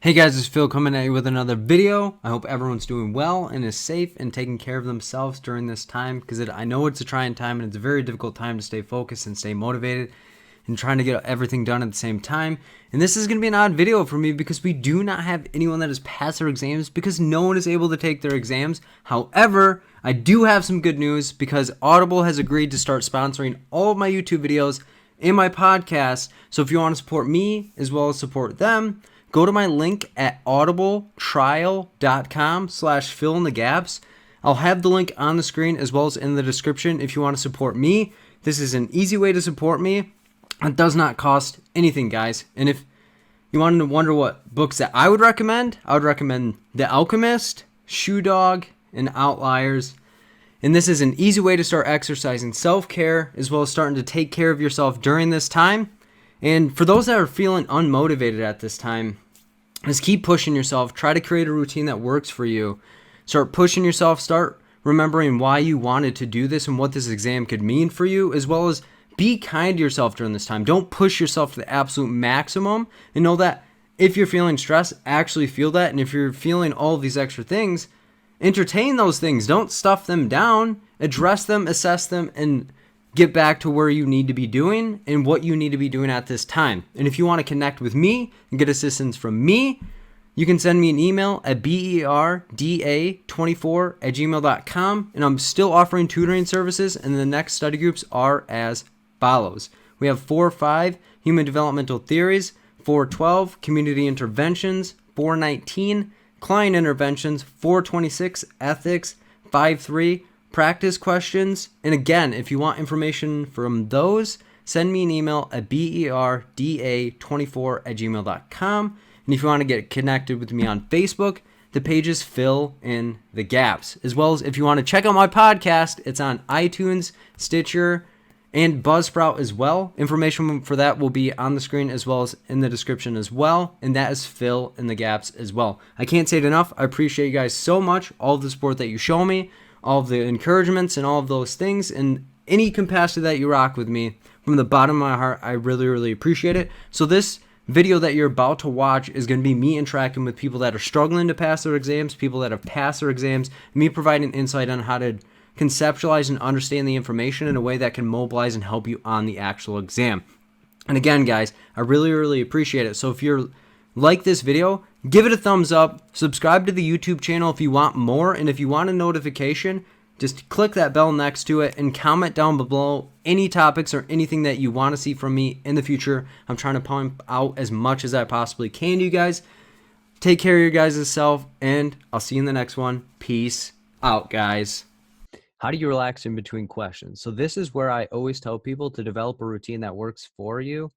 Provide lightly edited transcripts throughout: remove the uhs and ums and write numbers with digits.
Hey guys, it's Phil coming at you with another video. I hope everyone's doing well and is safe and taking care of themselves during this time because I know it's a trying time and it's a very difficult time to stay focused and stay motivated and trying to get everything done at the same time. And this is going to be an odd video for me because we do not have anyone that has passed their exams because no one is able to take their exams. However, I do have some good news because Audible has agreed to start sponsoring all of my YouTube videos and my podcast. So if you want to support me as well as support them, go to my link at audibletrial.com/fill-in-the-gaps. I'll have the link on the screen as well as in the description if you want to support me. This is an easy way to support me. It does not cost anything, guys. And if you wanted to wonder what books that I would recommend The Alchemist, Shoe Dog, and Outliers. And this is an easy way to start exercising self-care as well as starting to take care of yourself during this time. And for those that are feeling unmotivated at this time, just keep pushing yourself. Try to create a routine that works for you. Start pushing yourself. Start remembering why you wanted to do this and what this exam could mean for you, as well as be kind to yourself during this time. Don't push yourself to the absolute maximum, and know that if you're feeling stressed, actually feel that. And if you're feeling all of these extra things, entertain those things. Don't stuff them down. Address them, assess them, and get back to where you need to be doing and what you need to be doing at this time. And if you want to connect with me and get assistance from me, you can send me an email at berda24@gmail.com. And I'm still offering tutoring services, and the next study groups are as follows. We have 4.5 human developmental theories, 4.12 community interventions, 4.19 client interventions, 4.26 ethics, 5.3 practice questions. And again, if you want information from those, send me an email at berda24@gmail.com. And if you want to get connected with me on Facebook, the pages fill in the gaps. As well as if you want to check out my podcast, it's on iTunes, Stitcher, and Buzzsprout as well. Information for that will be on the screen as well as in the description as well. And that is fill in the gaps as well. I can't say it enough. I appreciate you guys so much, all of the support that you show me, all of the encouragements and all of those things, and any capacity that you rock with me from the bottom of my heart. I really, really appreciate it. So this video that you're about to watch is going to be me interacting with people that are struggling to pass their exams, people that have passed their exams, me providing insight on how to conceptualize and understand the information in a way that can mobilize and help you on the actual exam. And again, guys, I really, really appreciate it. So if you're like this video, give it a thumbs up, subscribe to the YouTube channel if you want more, and if you want a notification, just click that bell next to it and comment down below any topics or anything that you want to see from me in the future. I'm trying to pump out as much as I possibly can to you guys. Take care of your guys' self, and I'll see you in the next one. Peace out, guys. How do you relax in between questions? So this is where I always tell people to develop a routine that works for you.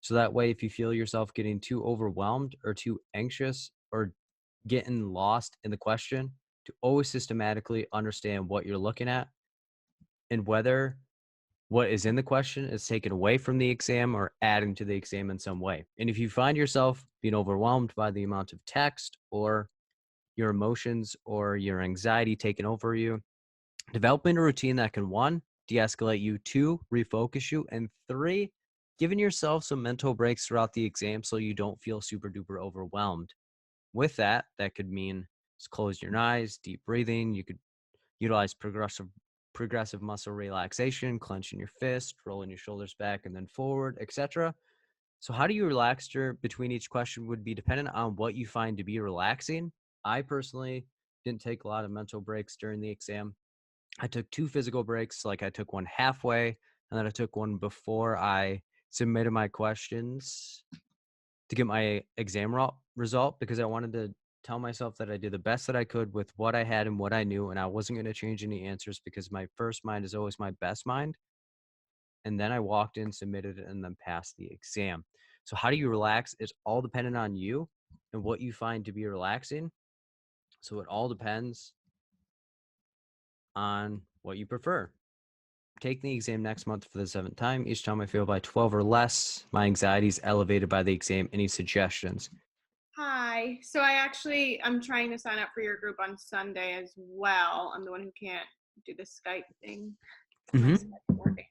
So that way, if you feel yourself getting too overwhelmed or too anxious or getting lost in the question, to always systematically understand what you're looking at and whether what is in the question is taken away from the exam or adding to the exam in some way. And if you find yourself being overwhelmed by the amount of text or your emotions or your anxiety taking over you, developing a routine that can, 1, de-escalate you, 2, refocus you, and 3, giving yourself some mental breaks throughout the exam so you don't feel super duper overwhelmed. With that, that could mean just close your eyes, deep breathing. You could utilize progressive muscle relaxation, clenching your fist, rolling your shoulders back and then forward, etc. So how do you relax between each question would be dependent on what you find to be relaxing. I personally didn't take a lot of mental breaks during the exam. I took 2 physical breaks, like I took one halfway, and then I took one before I submitted my questions to get my exam result, because I wanted to tell myself that I did the best that I could with what I had and what I knew, and I wasn't going to change any answers because my first mind is always my best mind. And then I walked in, submitted it, and then passed the exam. So how do you relax? It's all dependent on you and what you find to be relaxing. So it all depends on what you prefer. Taking the exam next month for the 7th time. Each time I fail by 12 or less, my anxiety is elevated by the exam. Any suggestions? Hi. So I'm trying to sign up for your group on Sunday as well. I'm the one who can't do the Skype thing. My Mm-hmm. Skype isn't working.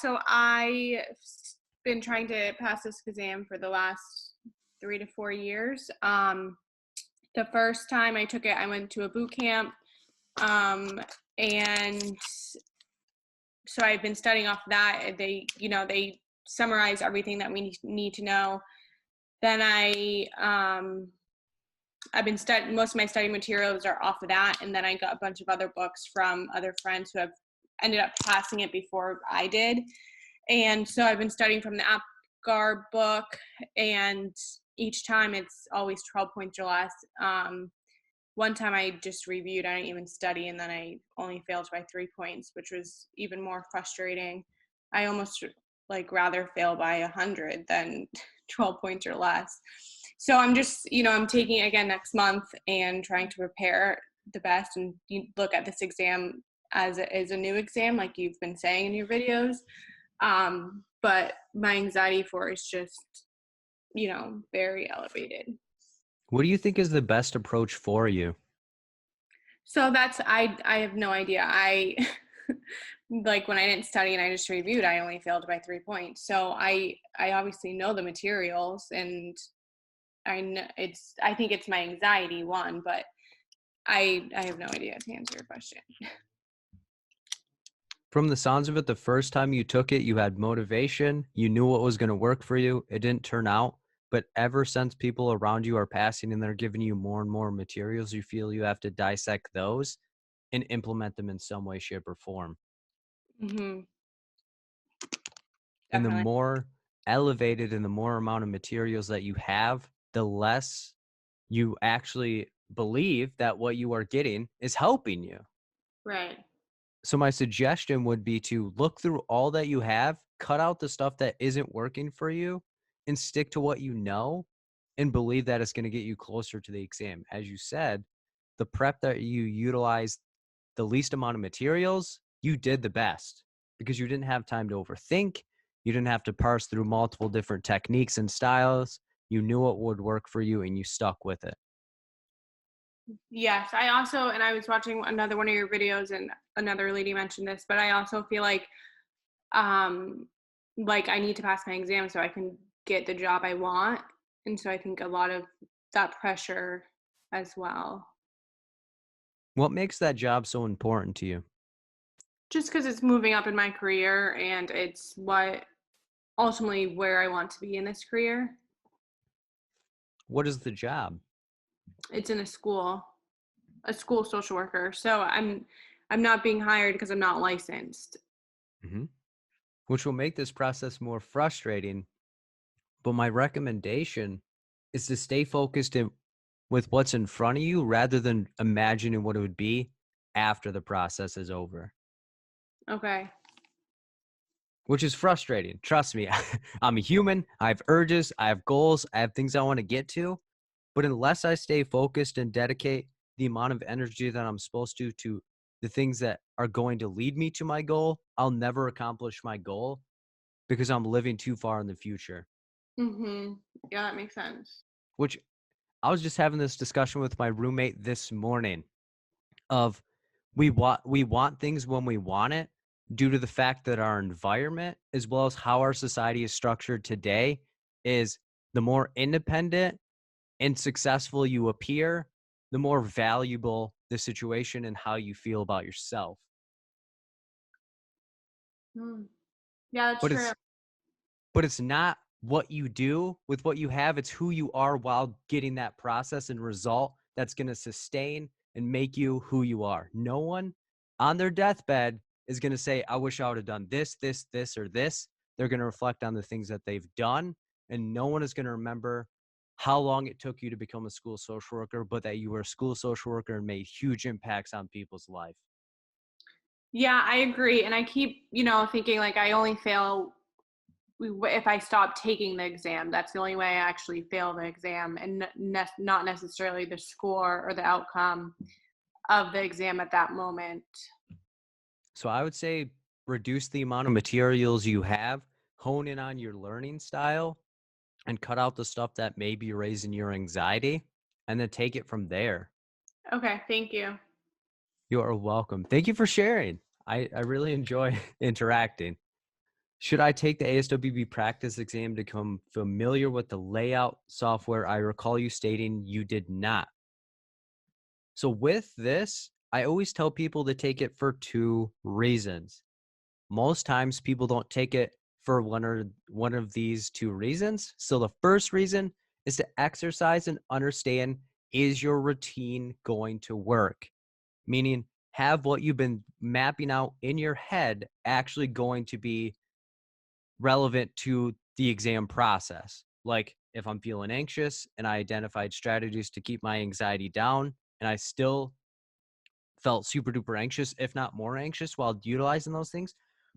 So I've been trying to pass this exam for the last 3 to 4 years. The first time I took it, I went to a boot camp, and so I've been studying off of that. They summarize everything that we need to know. Then I've been studying, most of my study materials are off of that, and then I got a bunch of other books from other friends who have ended up passing it before I did. And so I've been studying from the APGAR book, and each time it's always 12 points or less. One time I just reviewed, I didn't even study, and then I only failed by 3 points, which was even more frustrating. I almost rather fail by 100 than 12 points or less. So I'm just, I'm taking it again next month and trying to prepare the best, and you look at this exam as a new exam, like you've been saying in your videos. But my anxiety for it is just, very elevated. What do you think is the best approach for you? So I have no idea. I like when I didn't study and I just reviewed, I only failed by 3 points. So I obviously know the materials, and I think it's my anxiety one, but I have no idea to answer your question. From the sounds of it, the first time you took it, you had motivation. You knew what was going to work for you. It didn't turn out. But ever since people around you are passing and they're giving you more and more materials, you feel you have to dissect those and implement them in some way, shape, or form. Mm-hmm. And the Definitely. more elevated and the more amount of materials that you have, the less you actually believe that what you are getting is helping you. Right. So my suggestion would be to look through all that you have, cut out the stuff that isn't working for you, and stick to what you know and believe that it's going to get you closer to the exam. As you said, the prep that you utilized the least amount of materials, you did the best because you didn't have time to overthink. You didn't have to parse through multiple different techniques and styles. You knew what would work for you and you stuck with it. Yes, and I was watching another one of your videos, and another lady mentioned this, but I also feel um like I need to pass my exam so I can get the job I want. And so I think a lot of that pressure as well. What makes that job so important to you? Just because it's moving up in my career, and it's what ultimately where I want to be in this career. What is the job? It's in a school social worker. So I'm not being hired because I'm not licensed. Mm-hmm. Which will make this process more frustrating. But my recommendation is to stay focused with what's in front of you rather than imagining what it would be after the process is over, Okay. which is frustrating. Trust me, I'm a human. I have urges. I have goals. I have things I want to get to. But unless I stay focused and dedicate the amount of energy that I'm supposed to the things that are going to lead me to my goal, I'll never accomplish my goal because I'm living too far in the future. Mhm. Yeah, that makes sense. Which I was just having this discussion with my roommate this morning of we want things when we want it due to the fact that our environment as well as how our society is structured today is the more independent and successful you appear, the more valuable the situation and how you feel about yourself. Mm. Yeah, that's But true. it's not what you do with what you have, it's who you are while getting that process and result that's going to sustain and make you who you are. No one on their deathbed is going to say, I wish I would have done this, this, this, or this. They're going to reflect on the things that they've done, and no one is going to remember how long it took you to become a school social worker, but that you were a school social worker and made huge impacts on people's life. Yeah, I agree. And I keep, thinking I only fail if I stop taking the exam. That's the only way I actually fail the exam, and not necessarily the score or the outcome of the exam at that moment. So I would say reduce the amount of materials you have, hone in on your learning style, and cut out the stuff that may be raising your anxiety, and then take it from there. Okay, thank you. You are welcome. Thank you for sharing. I really enjoy interacting. Should I take the ASWB practice exam to become familiar with the layout software? I recall you stating you did not. So with this, I always tell people to take it for 2 reasons. Most times people don't take it for one of these 2 reasons. So the first reason is to exercise and understand, is your routine going to work? Meaning, have what you've been mapping out in your head actually going to be relevant to the exam process. Like if I'm feeling anxious and I identified strategies to keep my anxiety down and I still felt super duper anxious, if not more anxious while utilizing those things,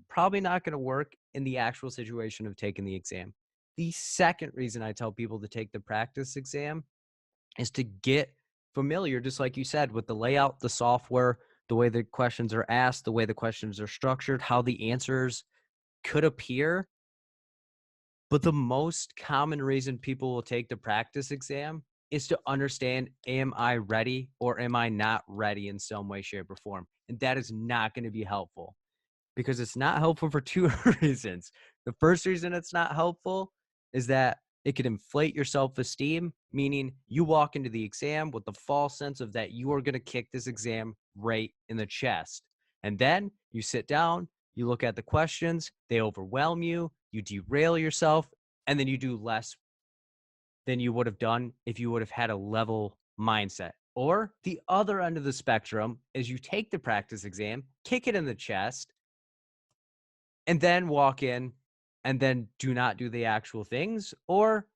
probably not going to work in the actual situation of taking the exam. The second reason I tell people to take the practice exam is to get familiar, just like you said, with the layout, the software, the way the questions are asked, the way the questions are structured, how the answers could appear. But the most common reason people will take the practice exam is to understand, am I ready or am I not ready in some way, shape, or form? And that is not going to be helpful, because it's not helpful for 2 reasons. The first reason it's not helpful is that it could inflate your self-esteem, meaning you walk into the exam with the false sense of that you are going to kick this exam right in the chest. And then you sit down, you look at the questions, they overwhelm you, you derail yourself, and then you do less than you would have done if you would have had a level mindset. Or the other end of the spectrum is you take the practice exam, kick it in the chest, and then walk in and then do not do the actual things. Or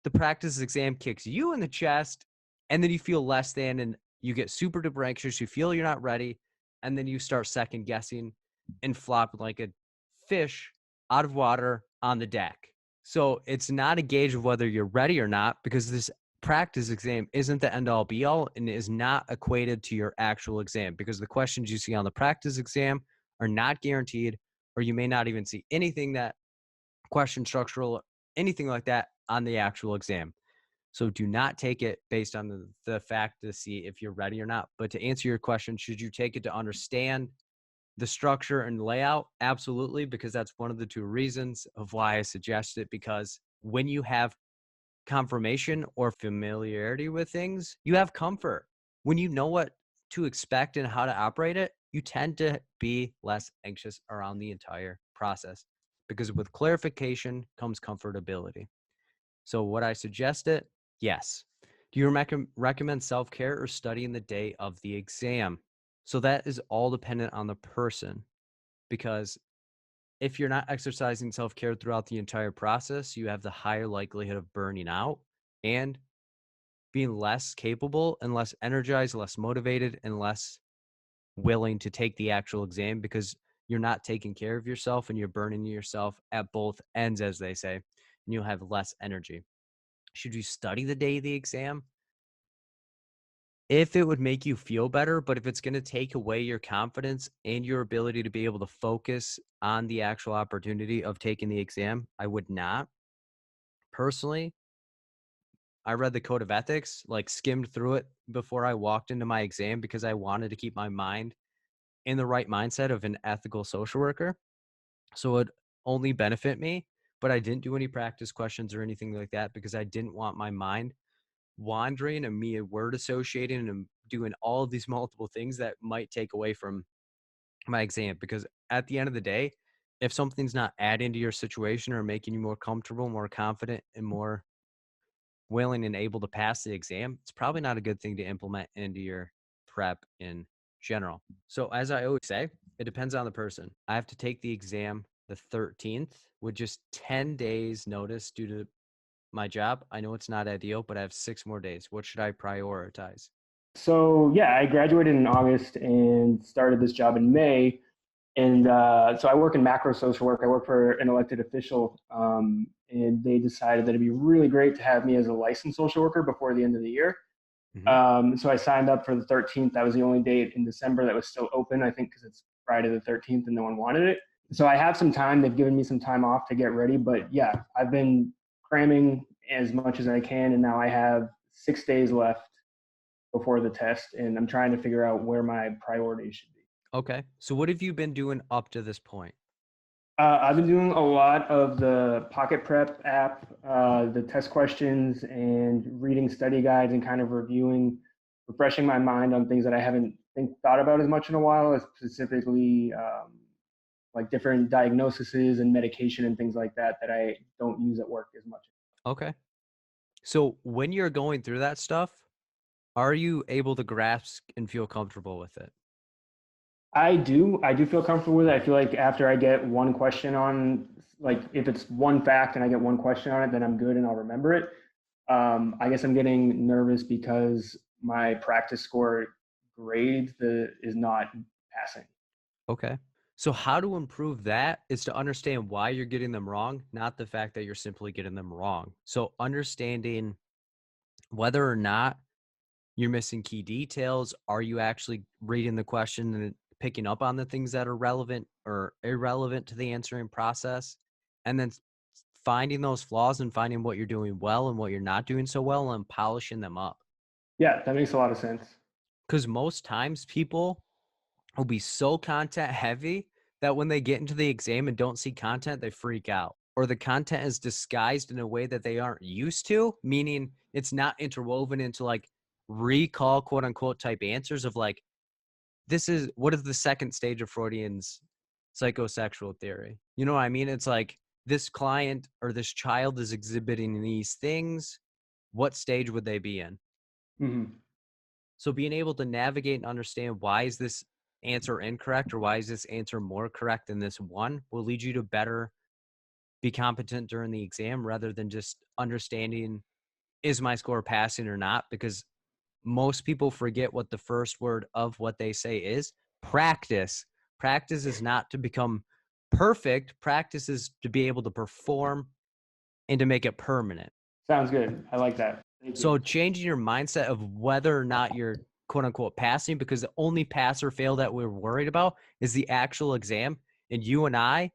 the practice exam kicks you in the chest and then you feel less than and you get super duper anxious, you feel you're not ready, and then you start second guessing and flop like a fish out of water on the deck. So it's not a gauge of whether you're ready or not, because this practice exam isn't the end all be all and is not equated to your actual exam, because the questions you see on the practice exam are not guaranteed, or you may not even see anything that question structural, anything like that on the actual exam. So do not take it based on the fact to see if you're ready or not. But to answer your question, should you take it to understand the structure and layout? Absolutely, because that's one of the 2 reasons of why I suggest it, because when you have confirmation or familiarity with things, you have comfort. When you know what to expect and how to operate it, you tend to be less anxious around the entire process, because with clarification comes comfortability. So would I suggest it? Yes. Do you recommend self-care or studying the day of the exam? So that is all dependent on the person, because if you're not exercising self-care throughout the entire process, you have the higher likelihood of burning out and being less capable and less energized, less motivated, and less willing to take the actual exam, because you're not taking care of yourself and you're burning yourself at both ends, as they say, and you'll have less energy. Should you study the day of the exam? If it would make you feel better, but if it's going to take away your confidence and your ability to be able to focus on the actual opportunity of taking the exam, I would not. Personally, I read the code of ethics, like skimmed through it before I walked into my exam, because I wanted to keep my mind in the right mindset of an ethical social worker. So it would only benefit me, but I didn't do any practice questions or anything like that, because I didn't want my mind wandering and me word associating and doing all of these multiple things that might take away from my exam. Because at the end of the day, if something's not adding to your situation or making you more comfortable, more confident, and more willing and able to pass the exam, it's probably not a good thing to implement into your prep in general. So as I always say, it depends on the person. I have to take the exam the 13th with just 10 days notice due to my job. I know it's not ideal, but I have 6 more days. What should I prioritize? So yeah, I graduated in August and started this job in May. And so I work in macro social work. I work for an elected official, and they decided that it'd be really great to have me as a licensed social worker before the end of the year. Mm-hmm. So I signed up for the 13th. That was the only date in December that was still open, I think, because it's Friday the 13th and no one wanted it. So I have some time. They've given me some time off to get ready. But yeah, I've been cramming as much as I can, and now I have 6 days left before the test, and I'm trying to figure out where my priorities should be. Okay. So what have you been doing up to this point? I've been doing a lot of the Pocket Prep app, the test questions, and reading study guides and kind of refreshing my mind on things that I haven't thought about as much in a while, as specifically like different diagnoses and medication and things like that that I don't use at work as much. Okay. So when you're going through that stuff, are you able to grasp and feel comfortable with it? I do. I do feel comfortable with it. I feel like after I get one question on, like, if it's one fact and I get one question on it, then I'm good and I'll remember it. I guess I'm getting nervous because my practice score grade is not passing. Okay. So how to improve that is to understand why you're getting them wrong, not the fact that you're simply getting them wrong. So understanding whether or not you're missing key details, are you actually reading the question and picking up on the things that are relevant or irrelevant to the answering process, and then finding those flaws and finding what you're doing well and what you're not doing so well and polishing them up. Yeah, that makes a lot of sense. Because most times people will be so content heavy that when they get into the exam and don't see content, they freak out. Or the content is disguised in a way that they aren't used to, meaning it's not interwoven into like recall, quote unquote, type answers of like, what is the second stage of Freudian's psychosexual theory? You know what I mean? It's like this client or this child is exhibiting these things. What stage would they be in? Mm-hmm. So being able to navigate and understand why is this answer incorrect or why is this answer more correct than this one will lead you to better be competent during the exam rather than just understanding is my score passing or not, because most people forget what the first word of what they say is practice. Practice is not to become perfect. Practice is to be able to perform and to make it permanent. Sounds good. I like that. Thank So you. changing your mindset of whether or not you're quote unquote passing, because the only pass or fail that we're worried about is the actual exam. And you and I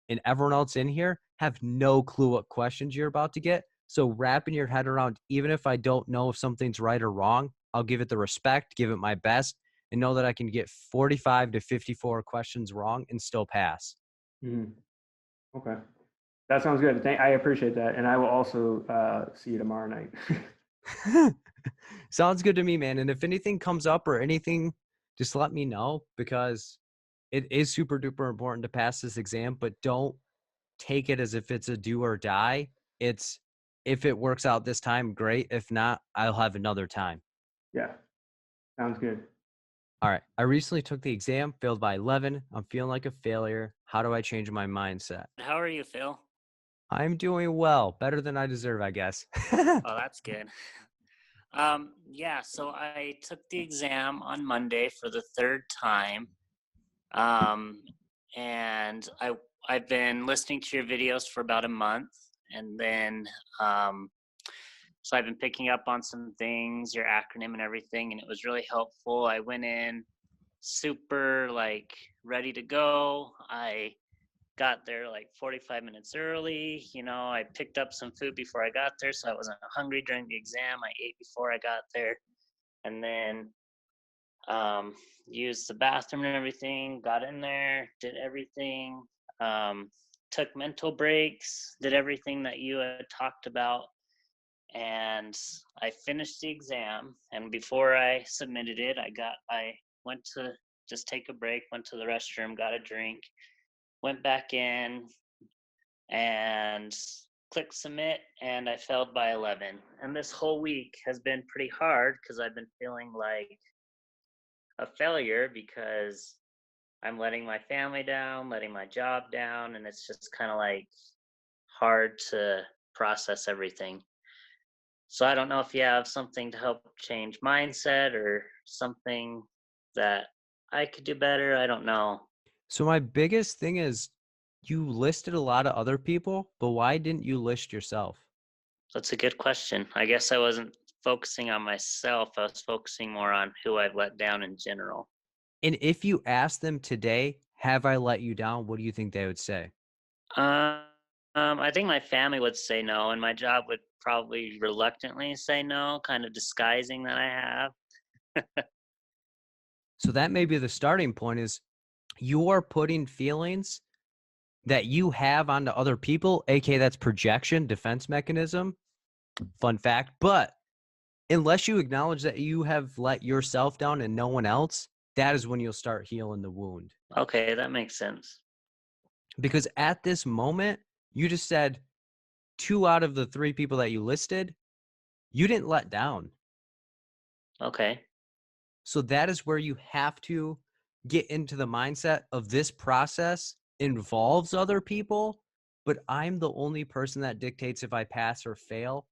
and everyone else in here have no clue what questions you're about to get. So wrapping your head around, even if I don't know if something's right or wrong, I'll give it the respect, give it my best, and know that I can get 45 to 54 questions wrong and still pass. Mm-hmm. Okay. That sounds good. I appreciate that. And I will also see you tomorrow night. Sounds good to me, man. And if anything comes up or anything, just let me know, because it is super duper important to pass this exam, but don't take it as if it's a do or die. It's if it works out this time, great. If not, I'll have another time. Yeah. Sounds good. All right. I recently took the exam, failed by 11. I'm feeling like a failure. How do I change my mindset? How are you, Phil? I'm doing well, better than I deserve, I guess. Oh, that's good. Yeah, so I took the exam on Monday for the third time. And I've been listening to your videos for about a month, and then so I've been picking up on some things, your acronym and everything, and it was really helpful. I went in super like ready to go. I got there like 45 minutes early. I picked up some food before I got there, so I wasn't hungry during the exam. I ate before I got there, and then used the bathroom and everything, got in there, did everything, took mental breaks, did everything that you had talked about, and I finished the exam. And before I submitted it, I went to just take a break, went to the restroom, got a drink, went back in and clicked submit, and I failed by 11. And this whole week has been pretty hard because I've been feeling like a failure because I'm letting my family down, letting my job down, and it's just kind of like hard to process everything. So I don't know if you have something to help change mindset or something that I could do better. I don't know. So my biggest thing is you listed a lot of other people, but why didn't you list yourself? That's a good question. I guess I wasn't focusing on myself. I was focusing more on who I've let down in general. And if you ask them today, have I let you down? What do you think they would say? I think my family would say no, and my job would probably reluctantly say no, kind of disguising that I have. So that may be the starting point is you are putting feelings that you have onto other people, aka that's projection, defense mechanism, fun fact. But unless you acknowledge that you have let yourself down and no one else, that is when you'll start healing the wound. Okay, that makes sense. Because at this moment, you just said 2 out of the 3 people that you listed, you didn't let down. Okay. So that is where you have to get into the mindset of this process involves other people, but I'm the only person that dictates if I pass or fail.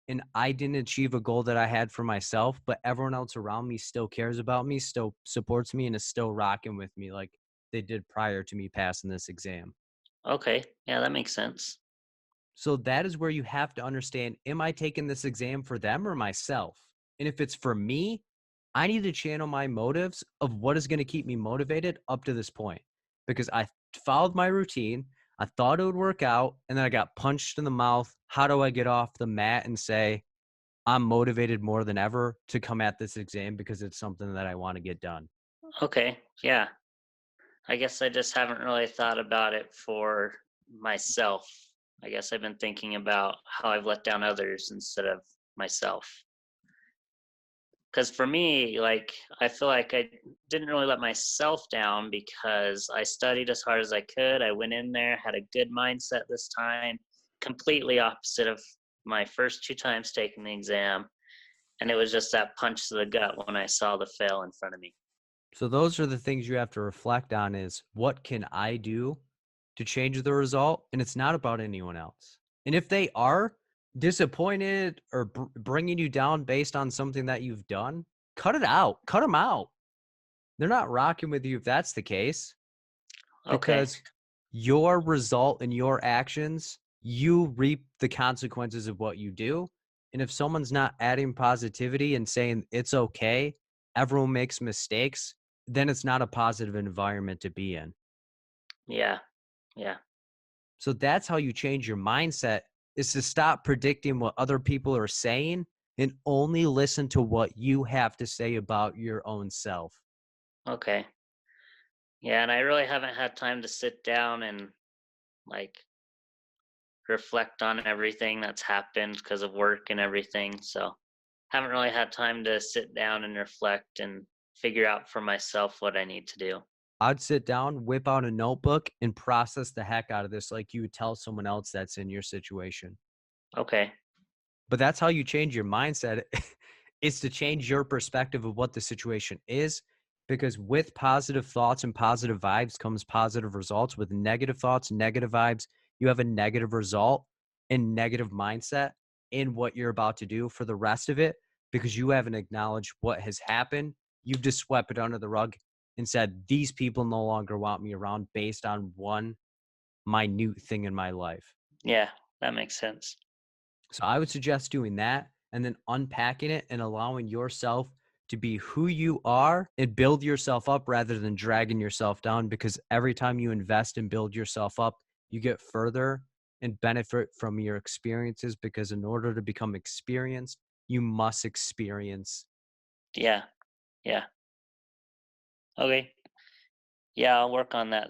And I didn't achieve a goal that I had for myself, but everyone else around me still cares about me, still supports me, and is still rocking with me like they did prior to me passing this exam. Okay. Yeah, that makes sense. So that is where you have to understand, am I taking this exam for them or myself? And if it's for me, I need to channel my motives of what is going to keep me motivated up to this point. Because I followed my routine, I thought it would work out, and then I got punched in the mouth. How do I get off the mat and say, I'm motivated more than ever to come at this exam because it's something that I want to get done? Okay. Yeah. I guess I just haven't really thought about it for myself. I guess I've been thinking about how I've let down others instead of myself. Because for me, like, I feel like I didn't really let myself down because I studied as hard as I could. I went in there, had a good mindset this time, completely opposite of my first 2 times taking the exam. And it was just that punch to the gut when I saw the fail in front of me. So those are the things you have to reflect on is what can I do to change the result? And it's not about anyone else. And if they are disappointed or bringing you down based on something that you've done, cut it out. Cut them out. They're not rocking with you if that's the case, Okay. because your result and your actions, you reap the consequences of what you do. And if someone's not adding positivity and saying it's okay, everyone makes mistakes, then it's not a positive environment to be in. Yeah. Yeah. So that's how you change your mindset, is to stop predicting what other people are saying and only listen to what you have to say about your own self. Okay. Yeah. And I really haven't had time to sit down and like reflect on everything that's happened because of work and everything. So haven't really had time to sit down and reflect and figure out for myself what I need to do. I'd sit down, whip out a notebook, and process the heck out of this like you would tell someone else that's in your situation. Okay. But that's how you change your mindset. Is to change your perspective of what the situation is, because with positive thoughts and positive vibes comes positive results. With negative thoughts, negative vibes, you have a negative result and negative mindset in what you're about to do for the rest of it, because you haven't acknowledged what has happened. You've just swept it under the rug and said, these people no longer want me around based on one minute thing in my life. Yeah, that makes sense. So I would suggest doing that and then unpacking it and allowing yourself to be who you are and build yourself up rather than dragging yourself down, because every time you invest and build yourself up, you get further and benefit from your experiences, because in order to become experienced, you must experience. Yeah. Yeah. Okay. Yeah, I'll work on that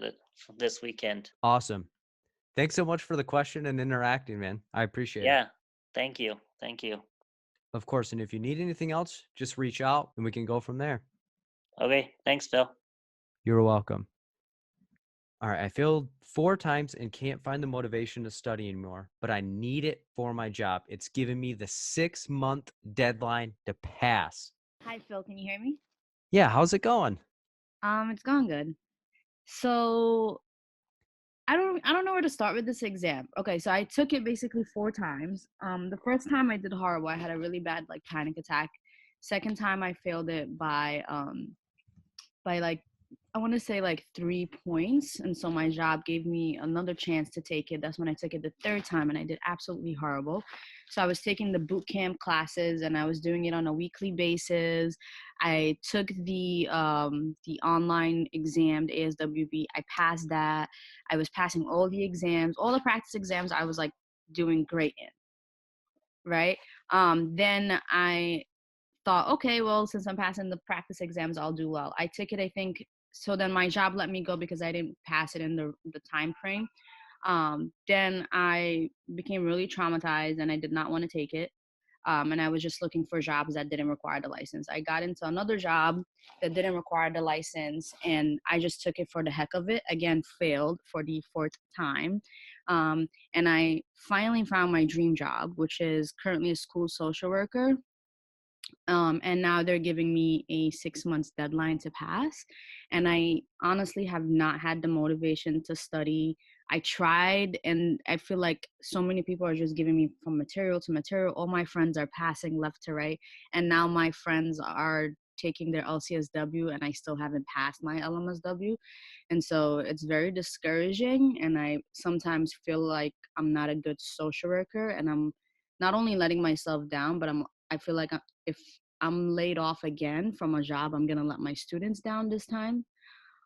this weekend. Awesome. Thanks so much for the question and interacting, man. I appreciate it. Yeah. Thank you. Thank you. Of course. And if you need anything else, just reach out and we can go from there. Okay. Thanks, Phil. You're welcome. All right, I failed 4 times and can't find the motivation to study anymore, but I need it for my job. It's given me the 6-month deadline to pass. Hi, Phil. Can you hear me? Yeah, how's it going? It's going good. So I don't know where to start with this exam. Okay, so I took it basically 4 times. The first time I did horrible. I had a really bad like panic attack. Second time I failed it by like I want to say like 3 points, and so my job gave me another chance to take it. That's when I took it the third time, and I did absolutely horrible. So I was taking the boot camp classes, and I was doing it on a weekly basis. I took the online exam, the ASWB. I passed that. I was passing all the exams, all the practice exams. I was like doing great in, right? Then I thought, okay, well, since I'm passing the practice exams, I'll do well. I took it, I think. So then my job let me go because I didn't pass it in the time frame. Then I became really traumatized and I did not want to take it. And I was just looking for jobs that didn't require the license. I got into another job that didn't require the license, and I just took it for the heck of it. Again, failed for the fourth time. And I finally found my dream job, which is currently a school social worker. And now they're giving me a 6 months deadline to pass. And I honestly have not had the motivation to study. I tried, and I feel like so many people are just giving me from material to material. All my friends are passing left to right. And now my friends are taking their LCSW, and I still haven't passed my LMSW. And so it's very discouraging. And I sometimes feel like I'm not a good social worker, and I'm not only letting myself down, but I feel like if I'm laid off again from a job, I'm gonna let my students down this time.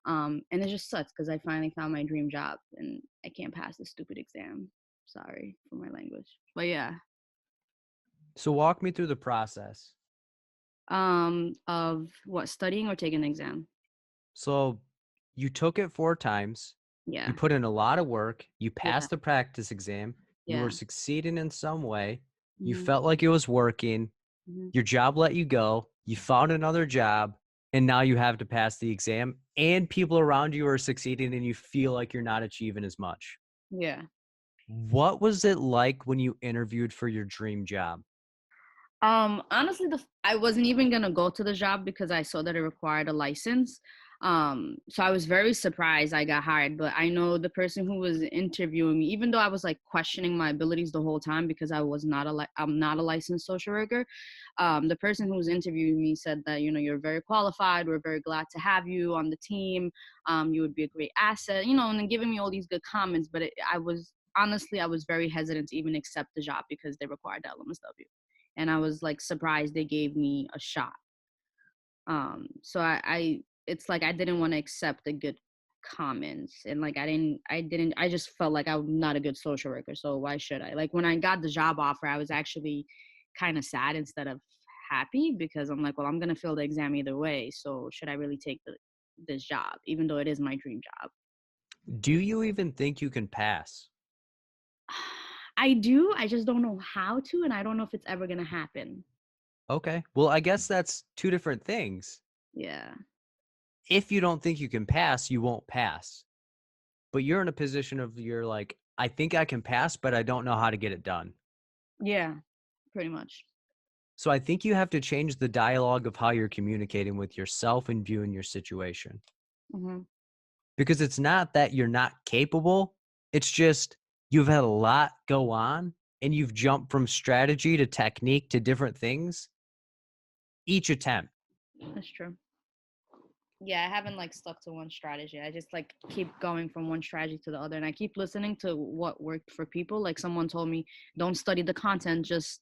And it just sucks because I finally found my dream job and I can't pass this stupid exam. Sorry for my language, but yeah. So walk me through the process. Of what, studying or taking an exam? So you took it 4 times. Yeah, You put in a lot of work. You yeah, passed the practice exam. You yeah. were succeeding in some way. You Hmm. felt like it was working. Hmm. Your job let you go. You found another job. And now you have to pass the exam. And people around you are succeeding and you feel like you're not achieving as much. Yeah. What was it like when you interviewed for your dream job? Honestly, I wasn't even gonna go to the job because I saw that it required a license. So I was very surprised I got hired. But I know the person who was interviewing me, even though I was like questioning my abilities the whole time because I'm not a licensed social worker. The person who was interviewing me said that, you're very qualified. We're very glad to have you on the team. You would be a great asset, and then giving me all these good comments. But I was very hesitant to even accept the job because they required the LMSW, and I was like surprised they gave me a shot. So I it's like I didn't want to accept the good comments, and like I just felt like I'm not a good social worker, so why should I? Like when I got the job offer, I was actually kind of sad instead of happy because I'm like, well, I'm gonna fail the exam either way, so should I really take this job, even though it is my dream job? Do you even think you can pass? I do. I just don't know how to, and I don't know if it's ever gonna happen. Okay. Well, I guess that's 2 different things. Yeah. If you don't think you can pass, you won't pass. But you're in a position of you're like, I think I can pass, but I don't know how to get it done. Yeah. Pretty much. So I think you have to change the dialogue of how you're communicating with yourself and viewing your situation. Hmm. Because it's not that you're not capable. It's just you've had a lot go on and you've jumped from strategy to technique to different things each attempt. That's true. Yeah, I haven't like stuck to one strategy. I just like keep going from one strategy to the other, and I keep listening to what worked for people. Like someone told me, don't study the content, just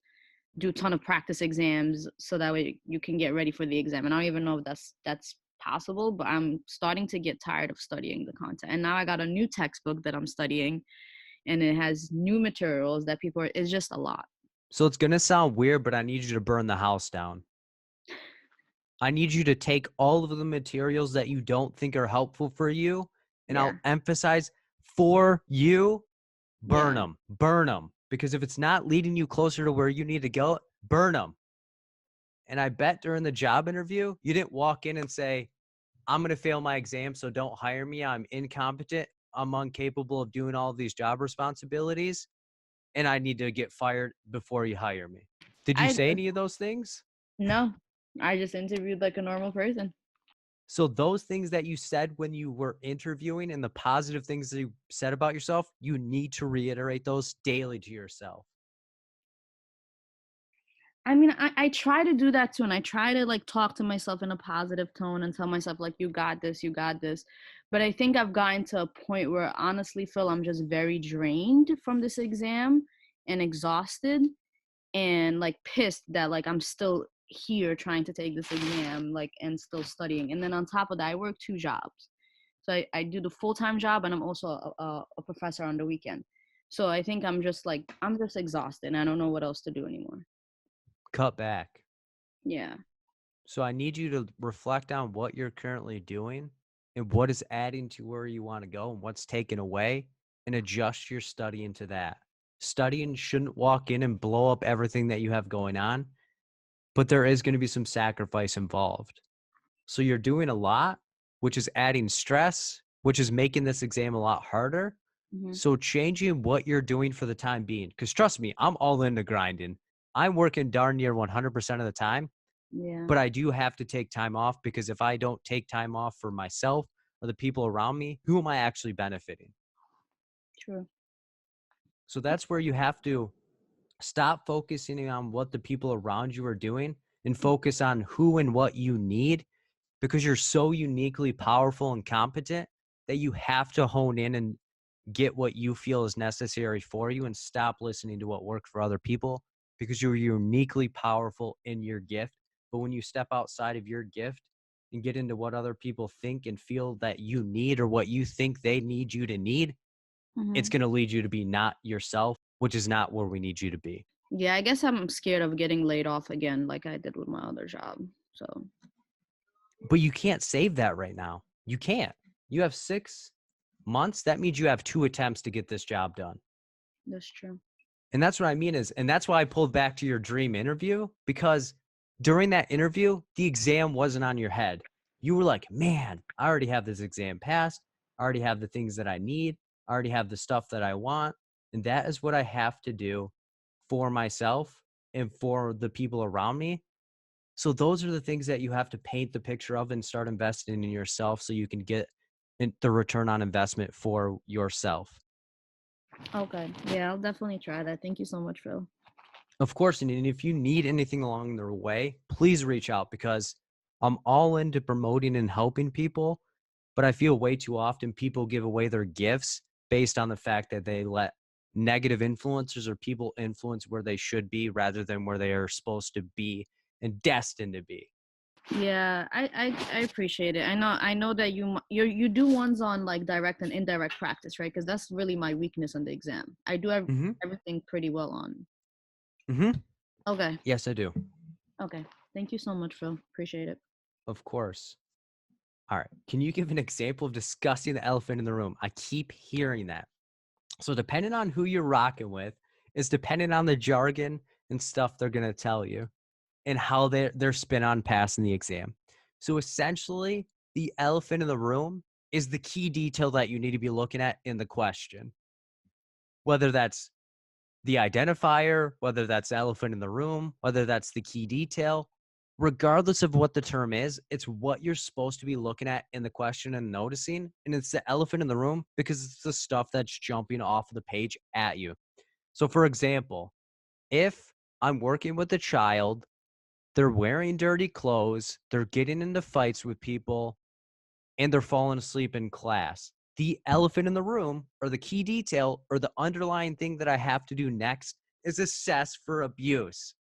do a ton of practice exams so that way you can get ready for the exam. And I don't even know if that's possible, but I'm starting to get tired of studying the content. And now I got a new textbook that I'm studying, and it has new materials that it's just a lot. So it's going to sound weird, but I need you to burn the house down. I need you to take all of the materials that you don't think are helpful for you, and Yeah. I'll emphasize for you, burn Yeah. them, burn them. Because if it's not leading you closer to where you need to go, burn them. And I bet during the job interview, you didn't walk in and say, I'm going to fail my exam, so don't hire me. I'm incompetent. I'm incapable of doing all of these job responsibilities, and I need to get fired before you hire me. Did you I say any of those things? No, I just interviewed like a normal person. So those things that you said when you were interviewing and the positive things that you said about yourself, you need to reiterate those daily to yourself. I mean, I try to do that too, and I try to like talk to myself in a positive tone and tell myself like, you got this, you got this. But I think I've gotten to a point where I honestly feel I'm just very drained from this exam and exhausted and like pissed that like I'm still here trying to take this exam, like, and still studying. And then on top of that, I work 2 jobs. So I do the full-time job, and I'm also a professor on the weekend. So I think I'm just exhausted and I don't know what else to do anymore. Cut back. Yeah. So I need you to reflect on what you're currently doing and what is adding to where you want to go and what's taken away. and adjust your studying to that. Studying shouldn't walk in and blow up everything that you have going on, but there is going to be some sacrifice involved. So you're doing a lot, which is adding stress, which is making this exam a lot harder. Mm-hmm. So changing what you're doing for the time being, because trust me, I'm all into grinding. I'm working darn near 100% of the time, Yeah. but I do have to take time off, because if I don't take time off for myself or the people around me, who am I actually benefiting? True. So that's where you have to stop focusing on what the people around you are doing and focus on who and what you need, because you're so uniquely powerful and competent that you have to hone in and get what you feel is necessary for you and stop listening to what worked for other people, because you're uniquely powerful in your gift. But when you step outside of your gift and get into what other people think and feel that you need, or what you think they need you to need, it's Mm-hmm. going to lead you to be not yourself, which is not where we need you to be. Yeah, I guess I'm scared of getting laid off again, like I did with my other job. So But you can't save that right now. You can't. You have 6 months. That means you have 2 attempts to get this job done. that's true. And that's what I mean is, and that's why I pulled back to your dream interview, because during that interview, the exam wasn't on your head. You were like, man, I already have this exam passed. I already have the things that I need. I already have the stuff that I want. And that is what I have to do for myself and for the people around me. So those are the things that you have to paint the picture of and start investing in yourself, so you can get the return on investment for yourself. Okay. Yeah, I'll definitely try that. Thank you so much, Phil. Of course, and if you need anything along the way, please reach out, because I'm all into promoting and helping people, but I feel way too often people give away their gifts based on the fact that they let negative influencers or people influence where they should be rather than where they are supposed to be and destined to be. Yeah, I appreciate it. I know that you do ones on like direct and indirect practice, right? Because that's really my weakness on the exam. I do Mm-hmm. everything pretty well on. Mm-hmm. Okay. Yes, I do. Okay. Thank you so much, Phil. Appreciate it. Of course. All right. Can you give an example of discussing the elephant in the room? I keep hearing that. So depending on who you're rocking with is dependent on the jargon and stuff they're going to tell you and how they're spin on passing the exam. So essentially, the elephant in the room is the key detail that you need to be looking at in the question. Whether that's the identifier, whether that's elephant in the room, whether that's the key detail, regardless of what the term is, it's what you're supposed to be looking at in the question and noticing. And it's the elephant in the room because it's the stuff that's jumping off of the page at you. So for example, if I'm working with a child, they're wearing dirty clothes, they're getting into fights with people, and they're falling asleep in class, the elephant in the room, or the key detail, or the underlying thing that I have to do next is assess for abuse.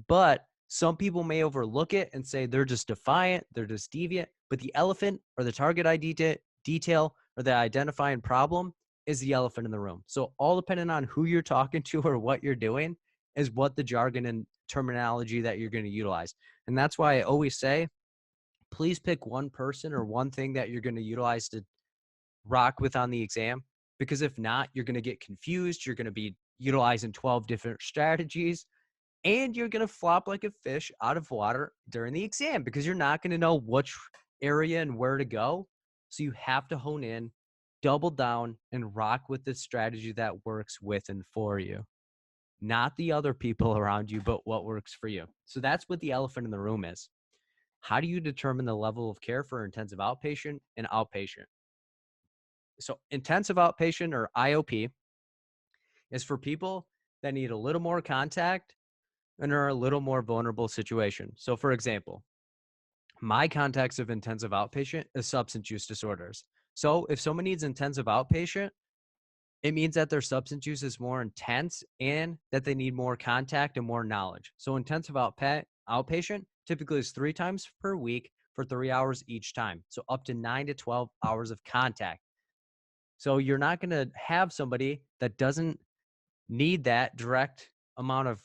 But some people may overlook it and say they're just defiant, they're just deviant. But the elephant, or the target ID detail, or the identifying problem is the elephant in the room. So all depending on who you're talking to or what you're doing is what the jargon and terminology that you're going to utilize. And that's why I always say, please pick one person or one thing that you're going to utilize to rock with on the exam, because if not, you're going to get confused. You're going to be utilizing 12 different strategies, and you're going to flop like a fish out of water during the exam because you're not going to know which area and where to go. So you have to hone in, double down, and rock with the strategy that works with and for you, not the other people around you, but what works for you. So that's what the elephant in the room is. How do you determine the level of care for intensive outpatient and outpatient? So intensive outpatient, or IOP, is for people that need a little more contact and are a little more vulnerable situation. So for example, my context of intensive outpatient is substance use disorders. So if someone needs intensive outpatient, it means that their substance use is more intense and that they need more contact and more knowledge. So intensive outpatient typically is 3 times per week for 3 hours each time. So up to 9 to 12 hours of contact. So you're not going to have somebody that doesn't need that direct amount of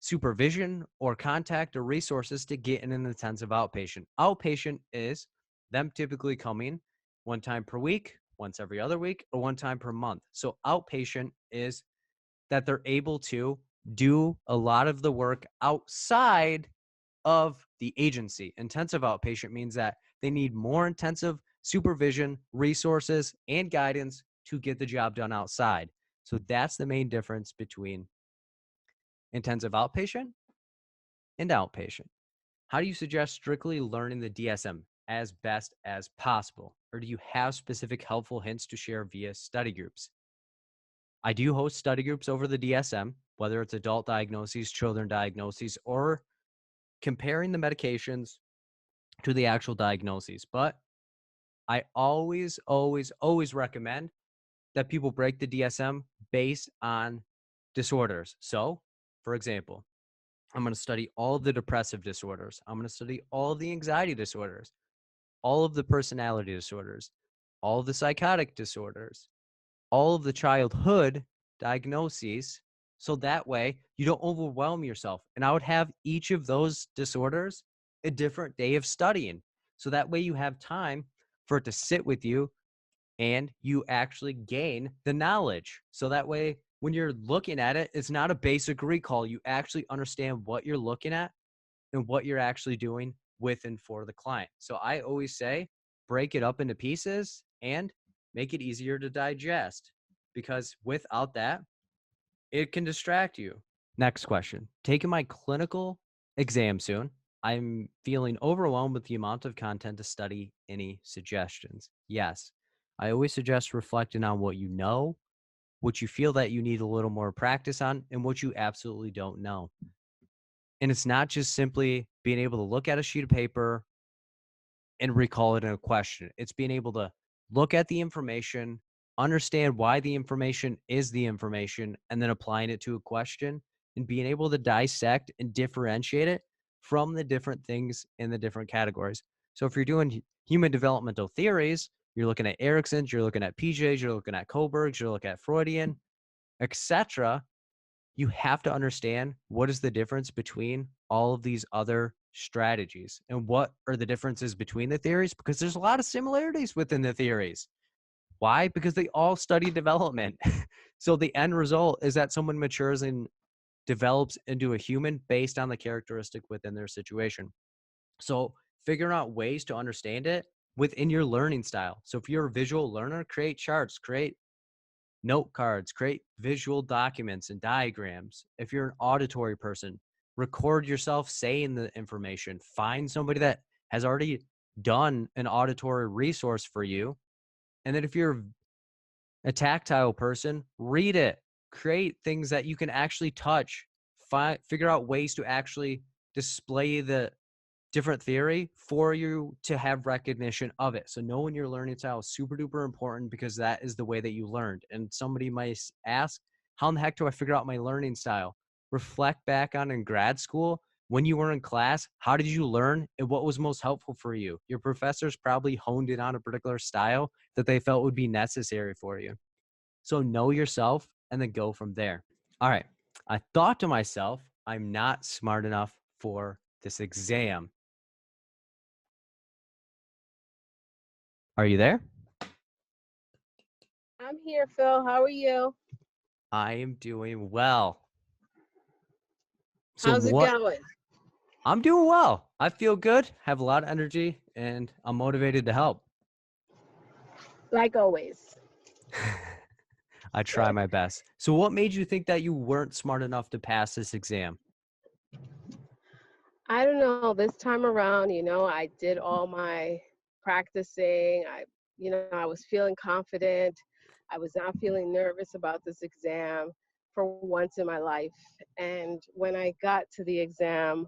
supervision or contact or resources to get in an intensive outpatient. Outpatient is them typically coming 1 time per week once every other week or one time per month. So outpatient is that they're able to do a lot of the work outside of the agency. Intensive outpatient means that they need more intensive supervision, resources, and guidance to get the job done outside. So that's the main difference between intensive outpatient and outpatient. How do you suggest strictly learning the DSM as best as possible? Or do you have specific helpful hints to share via study groups? I do host study groups over the DSM, whether it's adult diagnoses, children diagnoses, or comparing the medications to the actual diagnoses. But I always recommend that people break the DSM based on disorders. So, for example, I'm going to study all of the depressive disorders. I'm going to study all of the anxiety disorders, all of the personality disorders, all of the psychotic disorders, all of the childhood diagnoses. So that way you don't overwhelm yourself. And I would have each of those disorders a different day of studying. So that way you have time for it to sit with you and you actually gain the knowledge. So that way, when you're looking at it, it's not a basic recall. You actually understand what you're looking at and what you're actually doing with and for the client. So I always say, break it up into pieces and make it easier to digest, because without that, it can distract you. Next question. Taking my clinical exam soon. I'm feeling overwhelmed with the amount of content to study. Any suggestions? Yes. I always suggest reflecting on what you know, what you feel that you need a little more practice on, and what you absolutely don't know. And it's not just simply being able to look at a sheet of paper and recall it in a question. It's being able to look at the information, understand why the information is the information, and then applying it to a question and being able to dissect and differentiate it from the different things in the different categories. So if you're doing human developmental theories, you're looking at Erickson's, you're looking at PJ's, you're looking at Kohlberg's, you're looking at Freudian, etc. You have to understand what is the difference between all of these other strategies and what are the differences between the theories, because there's a lot of similarities within the theories. Why? Because they all study development. So the end result is that someone matures and develops into a human based on the characteristic within their situation. So figuring out ways to understand it within your learning style. So if you're a visual learner, create charts, create note cards, create visual documents and diagrams. If you're an auditory person, record yourself saying the information. Find somebody that has already done an auditory resource for you. And then if you're a tactile person, read it. Create things that you can actually touch. Figure out ways to actually display the different theory for you to have recognition of it. So knowing your learning style is super duper important, because that is the way that you learned. And somebody might ask, how in the heck do I figure out my learning style? Reflect back on in grad school, when you were in class, how did you learn and what was most helpful for you? Your professors probably honed in on a particular style that they felt would be necessary for you. So know yourself and then go from there. All right. I thought to myself, I'm not smart enough for this exam. Are you there? I'm here, Phil. How are you? I am doing well. How's it going? I'm doing well. I feel good, have a lot of energy, and I'm motivated to help. Like always. I try my best. So what made you think that you weren't smart enough to pass this exam? I don't know. This time around, I did all my practicing. I was feeling confident. I was not feeling nervous about this exam for once in my life. And when I got to the exam,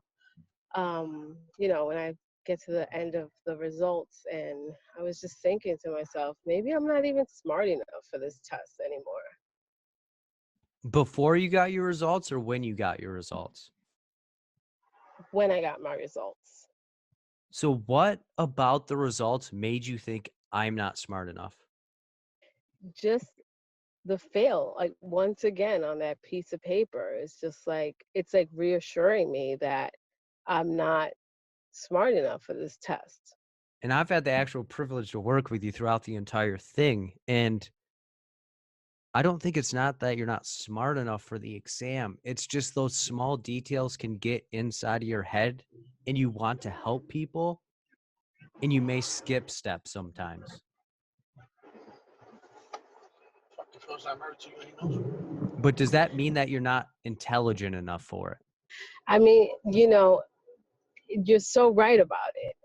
when I get to the end of the results, and I was just thinking to myself, maybe I'm not even smart enough for this test anymore. Before you got your results or when you got your results? When I got my results. So what about the results made you think I'm not smart enough? Just the fail, like once again on that piece of paper, it's like reassuring me that I'm not smart enough for this test. And I've had the actual privilege to work with you throughout the entire thing. And I don't think it's not that you're not smart enough for the exam. It's just those small details can get inside of your head and you want to help people and you may skip steps sometimes. But does that mean that you're not intelligent enough for it? I mean, you're so right about it.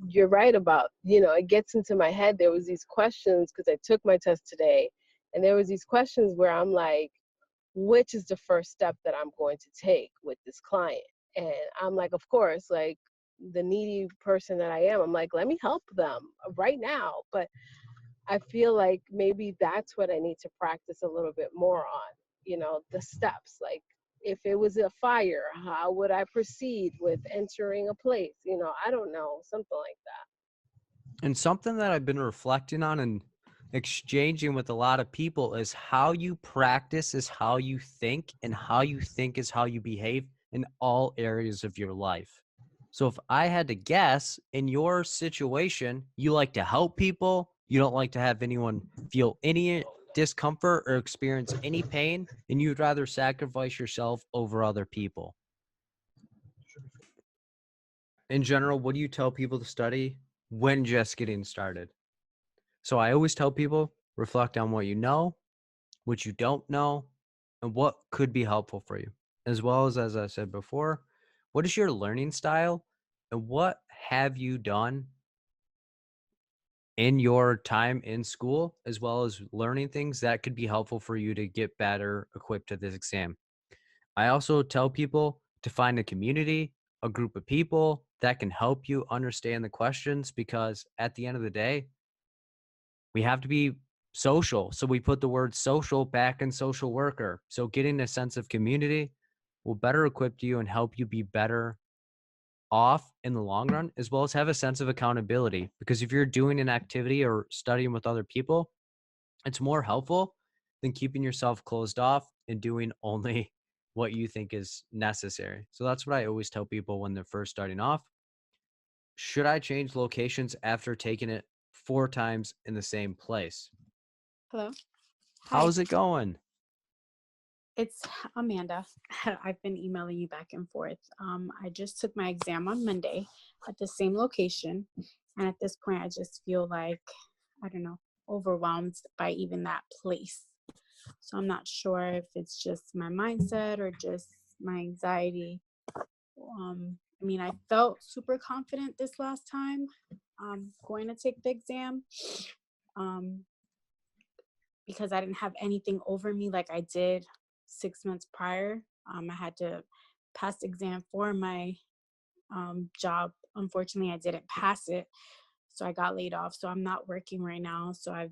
You're right about, it gets into my head. There was these questions because I took my test today, and there was these questions where I'm like, which is the first step that I'm going to take with this client? And I'm like, of course, like the needy person that I am, I'm like, let me help them right now. But I feel like maybe that's what I need to practice a little bit more on, the steps. Like if it was a fire, how would I proceed with entering a place? I don't know, something like that. And something that I've been reflecting on and exchanging with a lot of people is how you practice is how you think, and how you think is how you behave in all areas of your life. So if I had to guess, in your situation, you like to help people, you don't like to have anyone feel any discomfort or experience any pain, and you'd rather sacrifice yourself over other people. In general, what do you tell people to study when just getting started? So I always tell people, reflect on what you know, what you don't know, and what could be helpful for you. As well as I said before, what is your learning style and what have you done in your time in school, as well as learning things that could be helpful for you to get better equipped to this exam. I also tell people to find a community, a group of people that can help you understand the questions, because at the end of the day, we have to be social. So we put the word social back in social worker. So getting a sense of community will better equip you and help you be better off in the long run, as well as have a sense of accountability. Because if you're doing an activity or studying with other people, it's more helpful than keeping yourself closed off and doing only what you think is necessary. So that's what I always tell people when they're first starting off. Should I change locations after taking it 4 times in the same place? Hello. Hi. How's it going? It's Amanda. I've been emailing you back and forth. I just took my exam on Monday at the same location. And at this point, I just feel like, I don't know, overwhelmed by even that place. So I'm not sure if it's just my mindset or just my anxiety. I mean, I felt super confident this last time going to take the exam. Because I didn't have anything over me like I did 6 months prior. I had to pass the exam for my job. Unfortunately, I didn't pass it, so I got laid off. So I'm not working right now. So I've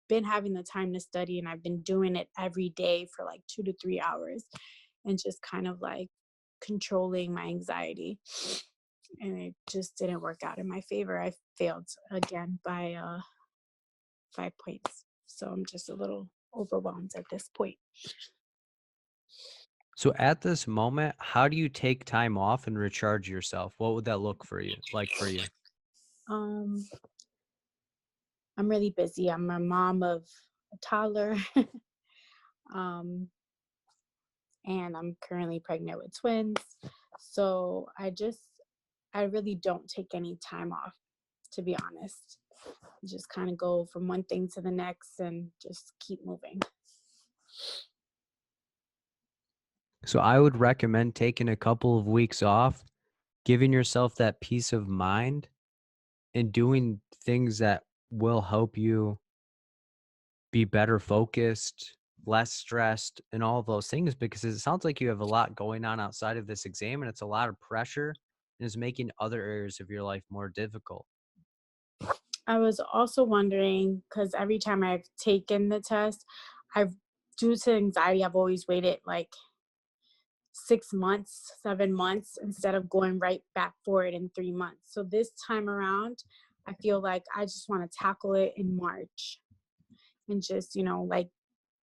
been having the time to study, and I've been doing it every day for like 2 to 3 hours, and just kind of like controlling my anxiety. And it just didn't work out in my favor. I failed again by 5 points. So I'm just a little overwhelmed at this point. So at this moment, how do you take time off and recharge yourself? What would that look for you like for you? I'm really busy. I'm a mom of a toddler. And I'm currently pregnant with twins. So I really don't take any time off, to be honest. Just kind of go from one thing to the next and just keep moving. So I would recommend taking a couple of weeks off, giving yourself that peace of mind, and doing things that will help you be better focused, less stressed, and all of those things, because it sounds like you have a lot going on outside of this exam, and it's a lot of pressure and is making other areas of your life more difficult. I was also wondering, because every time I've taken the test, due to anxiety, I've always waited like 6 months, 7 months, instead of going right back for it in 3 months. So this time around, I feel like I just want to tackle it in March and just, like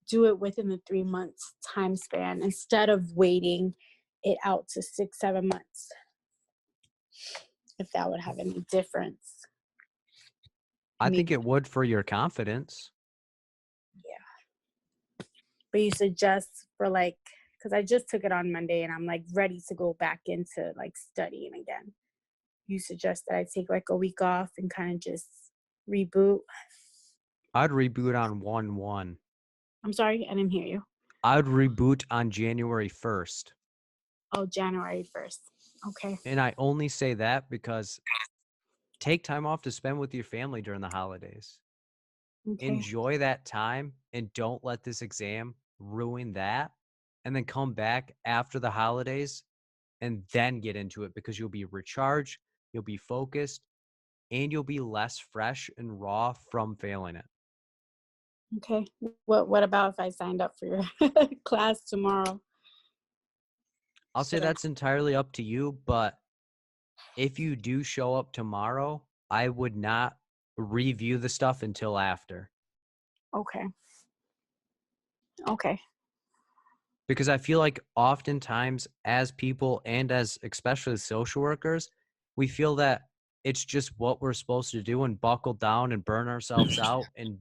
do it within the 3 months time span instead of waiting it out to 6, 7 months. If that would have any difference. I think maybe. it would for your confidence. Yeah. But you suggest for like, because I just took it on Monday and I'm like ready to go back into like studying again. You suggest that I take like a week off and kind of just reboot? I'd reboot on 1/1. I'm sorry, I didn't hear you. I'd reboot on January 1st. Oh, January 1st. Okay. And I only say that because take time off to spend with your family during the holidays. Okay. Enjoy that time and don't let this exam ruin that. And then come back after the holidays and then get into it because you'll be recharged, you'll be focused, and you'll be less fresh and raw from failing it. Okay. What about if I signed up for your class tomorrow? I'll say that's entirely up to you, but if you do show up tomorrow, I would not review the stuff until after. Okay. Okay. Because I feel like oftentimes as people and as especially social workers, we feel that it's just what we're supposed to do and buckle down and burn ourselves out and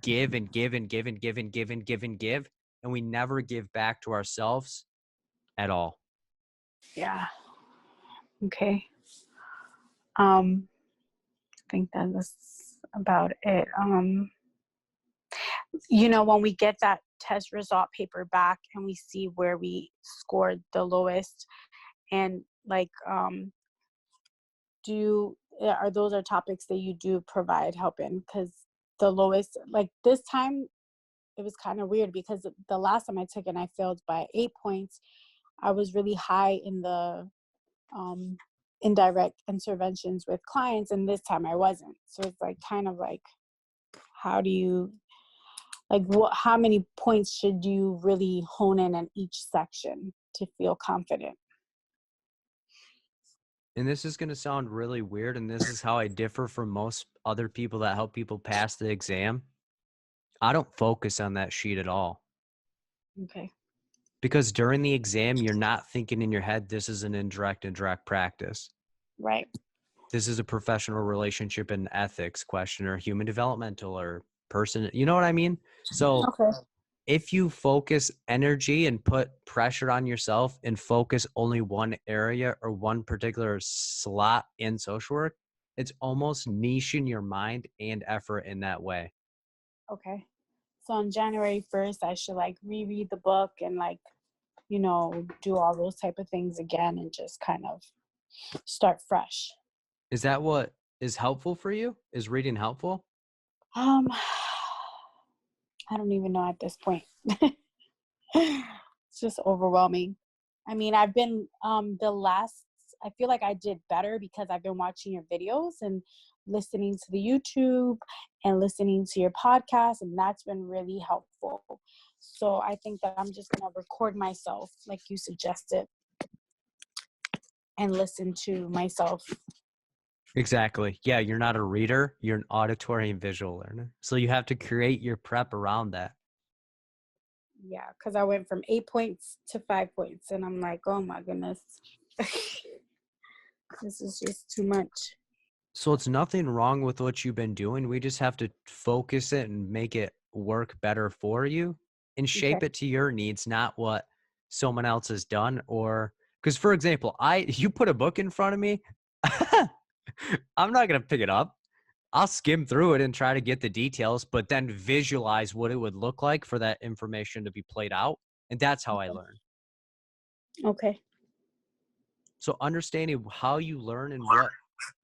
give and give and give and give and give and give and give. And we never give back to ourselves at all. Yeah. Okay. I think that was about it. When we get that test result paper back and we see where we scored the lowest, and like, are those topics that you do provide help in? Because the lowest, like this time, it was kind of weird because the last time I took it and I failed by 8 points. I was really high in the indirect interventions with clients, and this time I wasn't. So it's like kind of like, how do you, like, how many points should you really hone in each section to feel confident? And this is going to sound really weird, and this is how I differ from most other people that help people pass the exam. I don't focus on that sheet at all. Okay. Because during the exam, you're not thinking in your head, this is an indirect and direct practice. Right. This is a professional relationship and ethics question or human developmental or person. You know what I mean? So Okay. if you focus energy and put pressure on yourself and focus only one area or one particular slot in social work, it's almost niching your mind and effort in that way. Okay. So on January 1st, I should like reread the book and like, do all those type of things again and just kind of start fresh. Is that what is helpful for you? Is reading helpful? I don't even know at this point. It's just overwhelming. I mean, I've been I feel like I did better because I've been watching your videos and listening to the YouTube and listening to your podcast, and that's been really helpful. So I think that I'm just going to record myself like you suggested and listen to myself. Exactly. Yeah, you're not a reader. You're an auditory and visual learner. So you have to create your prep around that. Yeah, because I went from 8 points to 5 points, and I'm like, oh my goodness. This is just too much. So it's nothing wrong with what you've been doing. We just have to focus it and make it work better for you and shape it to your needs, not what someone else has done. Or because, for example, you put a book in front of me, I'm not going to pick it up. I'll skim through it and try to get the details, but then visualize what it would look like for that information to be played out. And that's how I learn. Okay. So understanding how you learn and what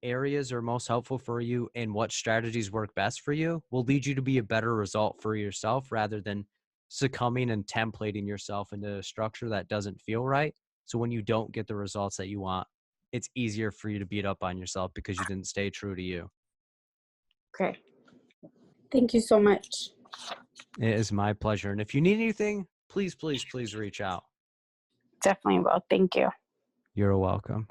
areas are most helpful for you and what strategies work best for you will lead you to be a better result for yourself rather than succumbing and templating yourself into a structure that doesn't feel right. So when you don't get the results that you want, it's easier for you to beat up on yourself because you didn't stay true to you. Okay. Thank you so much. It is my pleasure. And if you need anything, please reach out. Definitely will. Thank you. You're welcome.